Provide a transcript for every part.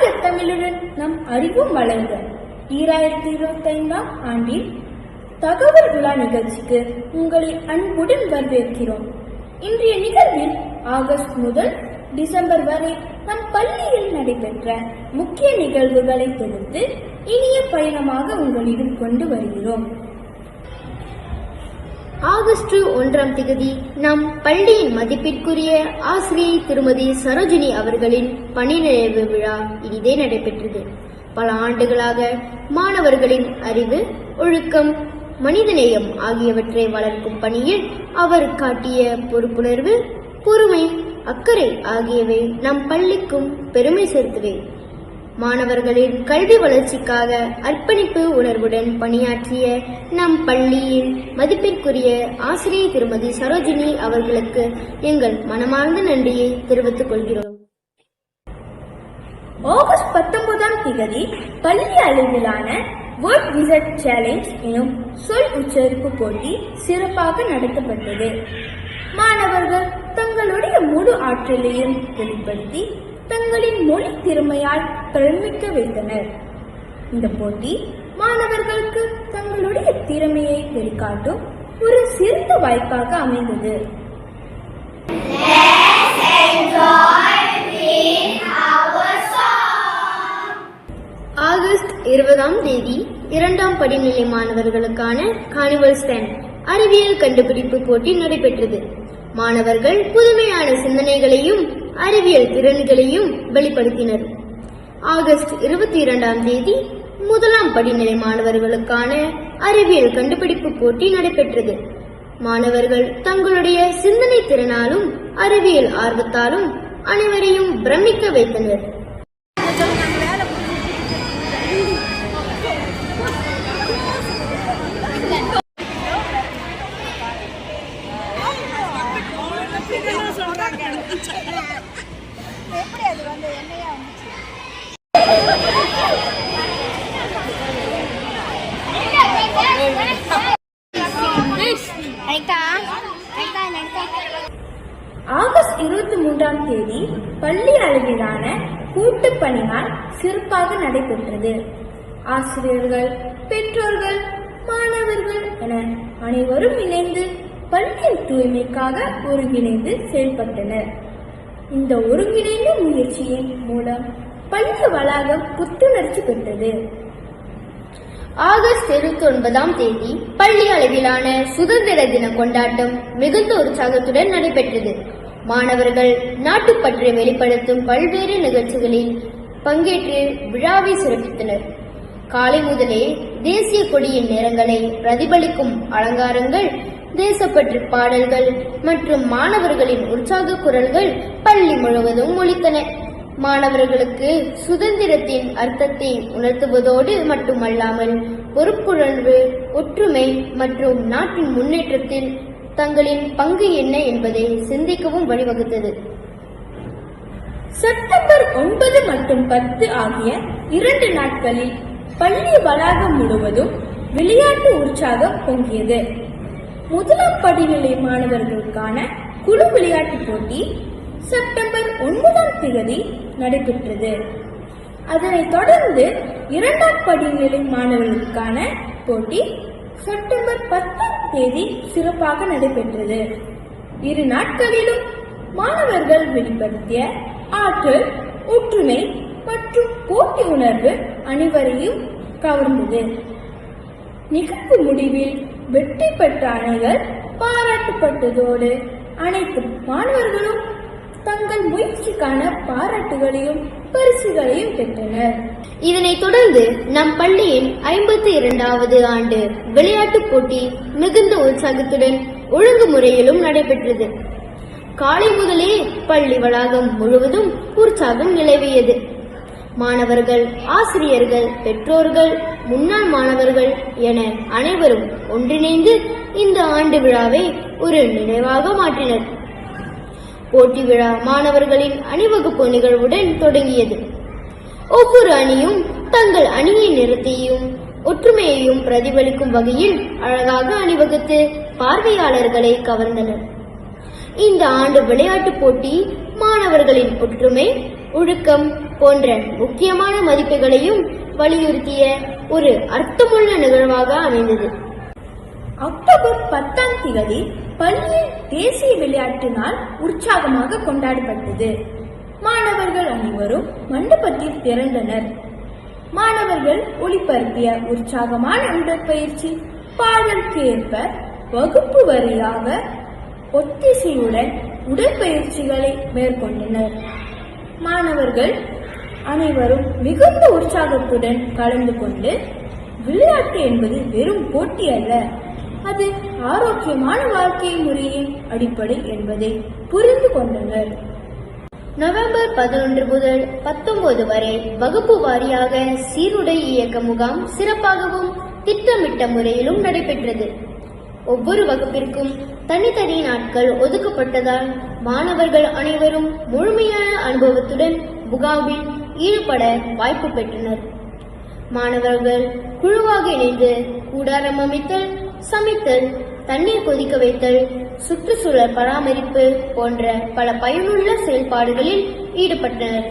வாழ்க தமிழுடன் நம் அறிவும் வளர்க. 2025ஆம் ஆண்டில் தகவல் விழா நிகழ்ச்சிக்கு உங்களை அன்புடன் வரவேற்கிறோம். இன்றைய நிகழ்வில் ஆகஸ்ட் முதல் டிசம்பர் வரை நம் பள்ளியில் நடைபெற்ற முக்கிய நிகழ்வுகளை தொகுத்து இனிய பயணமாக உங்களிடம் கொண்டு வருகிறோம். ஆகஸ்ட் 1ஆம் தேதி நம் பள்ளியின் மதிப்பிற்குரிய ஆசிரியை திருமதி சரோஜினி அவர்களின் பணி நிறைவு விழா இனிதே நடைபெற்றது. பல ஆண்டுகளாக மாணவர்களின் அறிவு, ஒழுக்கம், மனிதநேயம் ஆகியவற்றை வளர்க்கும் பணியில் அவர் காட்டிய பொறுப்புணர்வு, பொறுமை, அக்கறை ஆகியவை நம் பள்ளிக்கும் பெருமை சேர்த்தவை. மாணவர்களின் கல்வி வளர்ச்சிக்காக அர்ப்பணிப்பு உணர்வுடன் பணியாற்றிய நம் பள்ளியின் மதிப்பிற்குரிய ஆசிரியை திருமதி சரோஜினி அவர்களுக்கு எங்கள் மனமார்ந்த நன்றியை தெரிவித்துக் கொள்கிறோம். ஆகஸ்ட் 19ஆம் தேதி பள்ளி அளவிலான வேர்ட் விசட் சேலஞ்ச் எனும் சொல் உச்சரிப்பு போட்டி சிறப்பாக நடத்தப்பட்டது. மாணவர்கள் தங்களுடைய முழு ஆற்றலையும் வெளிப்படுத்தி தங்களின் மொழி திறமையால் பிரமிக்க வைத்தனர். இந்த போட்டி மாணவர்களுக்கு தங்களுடைய திறமையை வெளிக்காட்டும் ஒரு சிறந்த வாய்ப்பாக அமைந்தது. ஆகஸ்ட் 20ஆம் தேதி 2ஆம் படிநிலை மாணவர்களுக்கான கார்னிவல் ஸ்டாண்ட் அறிவியல் கண்டுபிடிப்பு போட்டி நடைபெற்றது. மாணவர்கள் புதுமையான சிந்தனைகளையும் அறிவியல் திறன்களையும் வெளிப்படுத்தினர். ஆகஸ்ட் 22ஆம் தேதி 1ஆம் படிநிலை மாணவர்களுக்கான அறிவியல் கண்டுபிடிப்பு போட்டி நடைபெற்றது. மாணவர்கள் தங்களுடைய சிந்தனை திறனாலும் அறிவியல் ஆர்வத்தாலும் அனைவரையும் பிரமிக்க வைத்தனர். ஆகஸ்ட் 23ஆம் தேதி பள்ளி அளவிலான கூட்டு பணியால் சிறப்பாக நடைபெற்றது. ஆசிரியர்கள், பெற்றோர்கள், மாணவர்கள் என அனைவரும் இணைந்து பள்ளியின் தூய்மைக்காக ஒருங்கிணைந்து செயல்பட்டனர். இந்த ஒருங்கிணைந்த முயற்சியின் மூலம் பள்ளி வளாகம் புத்துணர்ச்சி பெற்றது. ஆகஸ்ட் 29ஆம் தேதி பள்ளி அளவிலான சுதந்திர தின கொண்டாட்டம் மிகுந்த உற்சாகத்துடன் நடைபெற்றது. மாணவர்கள் நாட்டுப்பற்றை வெளிப்படுத்தும் பல்வேறு நிகழ்ச்சிகளில் பங்கேற்று விழாவை சிறப்பித்தனர். காலை முதலே தேசிய கொடியின் நிறங்களை பிரதிபலிக்கும் அலங்காரங்கள், தேசப்பற்று பாடல்கள் மற்றும் மாணவர்களின் உற்சாக குரல்கள் பள்ளி முழுவதும் ஒலித்தன. மாணவர்களுக்கு சுதந்திரத்தின் அர்த்தத்தை உணர்த்துவதோடு மட்டுமல்லாமல் பொறுப்புணர்வு, ஒற்றுமை மற்றும் நாட்டின் முன்னேற்றத்தில் தங்களின் பங்கு என்ன என்பதை சிந்திக்கவும் வழிவகுத்தது. செப்டம்பர் 9 மற்றும் 10 ஆகிய 2 நாட்களில் பள்ளி வளாகம் முழுவதும் விளையாட்டு உற்சாகம் பொங்கியது. 1ஆம் படிநிலை மாணவர்களுக்கான குழு விளையாட்டு போட்டி செப்டம்பர் 9ஆம் தேதி நடைபெற்றது. அதனைத் தொடர்ந்து 2ஆம் படிநிலை மாணவர்களுக்கான போட்டி செப்டம்பர் 10ஆம் தேதி சிறப்பாக நடைபெற்றது. 2 நாட்களிலும் மாணவர்கள் வெளிப்படுத்திய ஆற்றல், ஒற்றுமை மற்றும் போட்டி உணர்வு அனைவரையும் கவர்ந்தது. நிகழ்வு முடிவில் வெற்றி பெற்ற அணிகள் பாராட்டப்பட்டதோடு அனைத்து மாணவர்களும் தங்கள் முயற்சிக்கான பாராட்டுகளையும் பரிசுகளையும் பெற்றனர். இதனைத் தொடர்ந்து நம் பள்ளியின் 52வது ஆண்டு விளையாட்டுப் போட்டி மிகுந்த உற்சாகத்துடன் ஒழுங்குமுறையிலும் நடைபெற்றது. காலை முதலே பள்ளி வளாகம் முழுவதும் உற்சாகம் நிலவியது. மாணவர்கள், ஆசிரியர்கள், பெற்றோர்கள், முன்னாள் மாணவர்கள் என அனைவரும் ஒன்றிணைந்து இந்த ஆண்டு விழாவை ஒரு நினைவாக மாற்றினர். போட்டி விழா மாணவர்களின் அணிவகுப்பு நிகழ்வுடன் தொடங்கியது. ஒவ்வொரு அணியும் தங்கள் அணியின் நிறத்தையும் ஒற்றுமையையும் பிரதிபலிக்கும் வகையில் அழகாக அணிவகுத்து பார்வையாளர்களை கவர்ந்தனர். இந்த ஆண்டு விளையாட்டுப் போட்டி மாணவர்களின் ஒற்றுமை, ஒழுக்கம் போன்ற முக்கியமான மதிப்புகளையும் வலியுறுத்திய ஒரு அர்த்தமுள்ள நிகழ்வாக அமைந்தது. அக்டோபர் 10ஆம் தேதி பள்ளியில் தேசிய விளையாட்டு நாள் உற்சாகமாக கொண்டாடப்பட்டது. மாணவர்கள் அனைவரும் மண்டபத்தில் திரண்டனர். மாணவர்கள் ஒளிபரப்பிய உற்சாகமான உடற்பயிற்சி பாடலுக்கு ஏற்ப வகுப்பு வாரியாக ஒத்திசைவுடன் உடற்பயிற்சிகளை மேற்கொண்டனர். மாணவர்கள் அனைவரும் மிகுந்த உற்சாகத்துடன் கலந்து கொண்டு விளையாட்டு என்பது வெறும் போட்டி அல்ல, அது ஆரோக்கியமான வாழ்க்கை முறையின் அடிப்படை என்பதை புரிந்து கொண்டனர். நவம்பர் 11 முதல் 19 வரை வகுப்பு வாரியாக சீருடை இயக்க முகாம் சிறப்பாகவும் திட்டமிட்ட முறையிலும் நடைபெற்றது. ஒவ்வொரு வகுப்பிற்கும் தனித்தனி நாட்கள் ஒதுக்கப்பட்டதால் மாணவர்கள் அனைவரும் முழுமையான அனுபவத்துடன் முகாமில் ஈடுபட வாய்ப்பு பெற்றனர். மாணவர்கள் குழுவாக இணைந்து கூடாரம் அமைத்தல், சமைத்தல், தண்ணீர் கொதிக்க வைத்தல், சுற்றுச்சூழல் பராமரிப்பு போன்ற பல பயனுள்ள செயல்பாடுகளில் ஈடுபட்டனர்.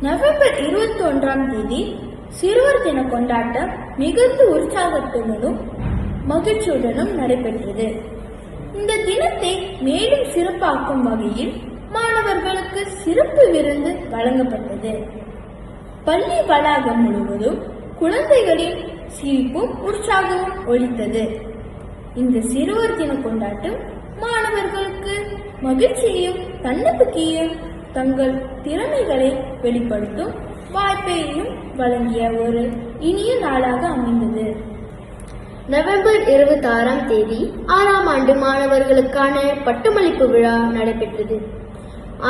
நவம்பர் 21ஆம் தேதி சிறுவர் தின கொண்டாட்டம் மிகுந்த உற்சாகத்துடனும் மகிழ்ச்சியுடனும் நடைபெற்றது. இந்த தினத்தை மேலும் சிறப்பாக்கும் வகையில் மாணவர்களுக்கு சிறப்பு விருந்து வழங்கப்பட்டது. பள்ளி வளாகம் முழுவதும் குழந்தைகளின் சிரிப்பும் உற்சாகமும் ஒலித்தது. இந்த சிறுவர் தின கொண்டாட்டம் மாணவர்களுக்கு மகிழ்ச்சியையும் தன்னம்பிக்கையையும் தங்கள் திறமைகளை வெளிப்படுத்தும் வாய்ப்பையும் வழங்கிய ஒரு இனிய நாளாக அமைந்தது. நவம்பர் 26ஆம் தேதி 6ஆம் ஆண்டு மாணவர்களுக்கான பட்டமளிப்பு விழா நடைபெற்றது.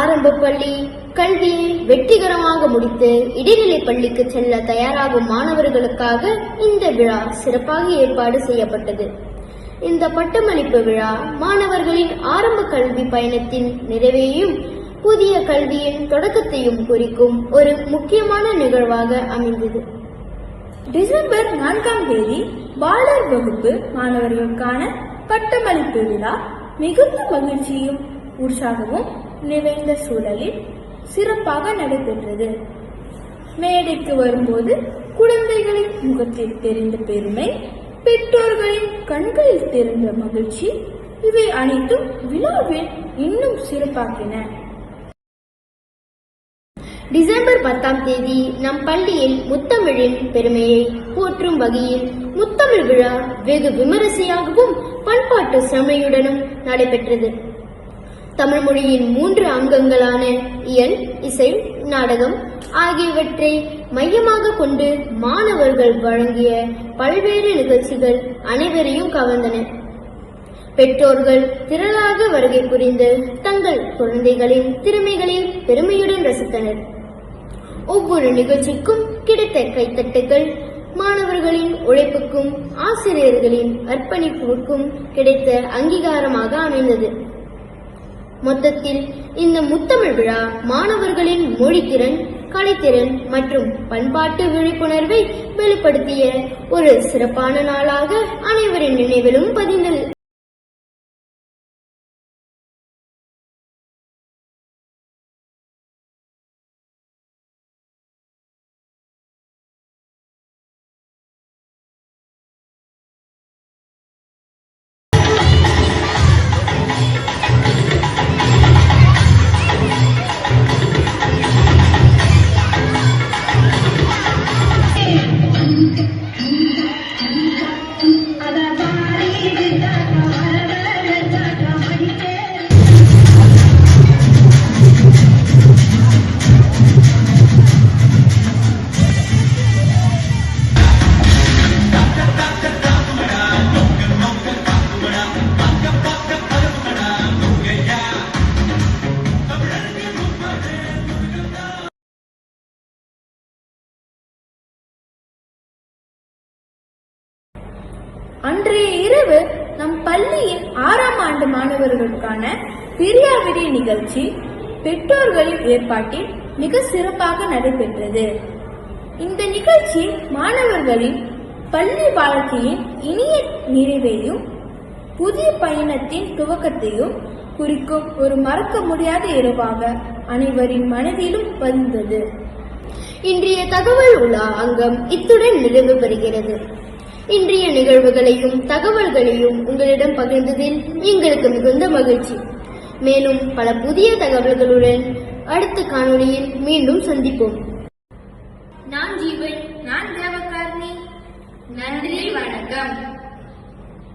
ஆரம்ப பள்ளி கல்வியை வெற்றிகரமாக முடித்து இடைநிலை பள்ளிக்கு செல்ல தயாராகும் மாணவர்களுக்காக இந்த விழா சிறப்பாக ஏற்பாடு செய்யப்பட்டது. இந்த பட்டமளிப்பு விழா மாணவர்களின் ஆரம்ப கல்வி பயணத்தின் நிறைவையும் புதிய கல்வியின் தொடக்கத்தையும் குறிக்கும் ஒரு முக்கியமான நிகழ்வாக அமைந்தது. டிசம்பர் 4ஆம் தேதி பாலர் வகுப்பு மாணவர்களுக்கான பட்டமளிப்பு விழா மிகுந்த மகிழ்ச்சியும் உற்சாகமும் நிறைந்த சூழலில் சிறப்பாக நடைபெற்றது. மேடைக்கு வரும்போது குழந்தைகளின் முகத்தில் தெரிந்த பெருமை, பெற்றோர்களின் கண்களில் தெரிந்த மகிழ்ச்சி, இவை அனைத்தும் விழாவில் இன்னும் சிறப்பாக்கின. டிசம்பர் 10ஆம் தேதி நம் பள்ளியில் முத்தமிழின் பெருமையை போற்றும் வகையில் முத்தமிழ் விழா வெகு விமரிசையாகவும் பண்பாட்டு செம்மையுடனும் நடைபெற்றது. தமிழ் மொழியின் 3 அங்கங்களான இயல், இசை, நாடகம் ஆகியவற்றை மையமாக கொண்டு மாணவர்கள் வழங்கிய பல்வேறு நிகழ்ச்சிகள் அனைவரையும் கவர்ந்தன. பெற்றோர்கள் திரளாக வருகை புரிந்து தங்கள் குழந்தைகளின் திறமைகளை பெருமையுடன் ரசித்தனர். ஒவ்வொரு நிகழ்ச்சிக்கும் கிடைத்த கைத்தட்டுகள் மாணவர்களின் உழைப்புக்கும் ஆசிரியர்களின் அர்ப்பணிப்புக்கும் கிடைத்த அங்கீகாரமாக அமைந்தது. மொத்தத்தில் இந்த முத்தமிழ் விழா மாணவர்களின் மொழித்திறன், கலைத்திறன் மற்றும் பண்பாட்டு விழிப்புணர்வை வெளிப்படுத்திய ஒரு சிறப்பான நாளாக அனைவரின் நினைவிலும் பதிந்தது. அன்றைய இரவு நம் பள்ளியின் 6ஆம் ஆண்டு மாணவர்களுக்கான பிரியாவிடை நிகழ்ச்சி பெற்றோர்களின் ஏற்பாட்டில் மிக சிறப்பாக நடைபெற்றது. இந்த நிகழ்ச்சி மாணவர்களின் பள்ளி வாழ்க்கையின் இனிய நிறைவையும் புதிய பயணத்தின் துவக்கத்தையும் குறிக்கும் ஒரு மறக்க முடியாத இரவாக அனைவரின் மனதிலும் பதிந்தது. இன்றைய தகவல் உலா அங்கம் இத்துடன் நிறைவு பெறுகிறது. இன்றைய நிகழ்வுகளையும் தகவல்களையும் உங்களிடம் பகிர்ந்ததில் எங்களுக்கு மிகுந்த மகிழ்ச்சி. மேலும் பல புதிய தகவல்களுடன் அடுத்த காணொளியில் மீண்டும் சந்திப்போம்.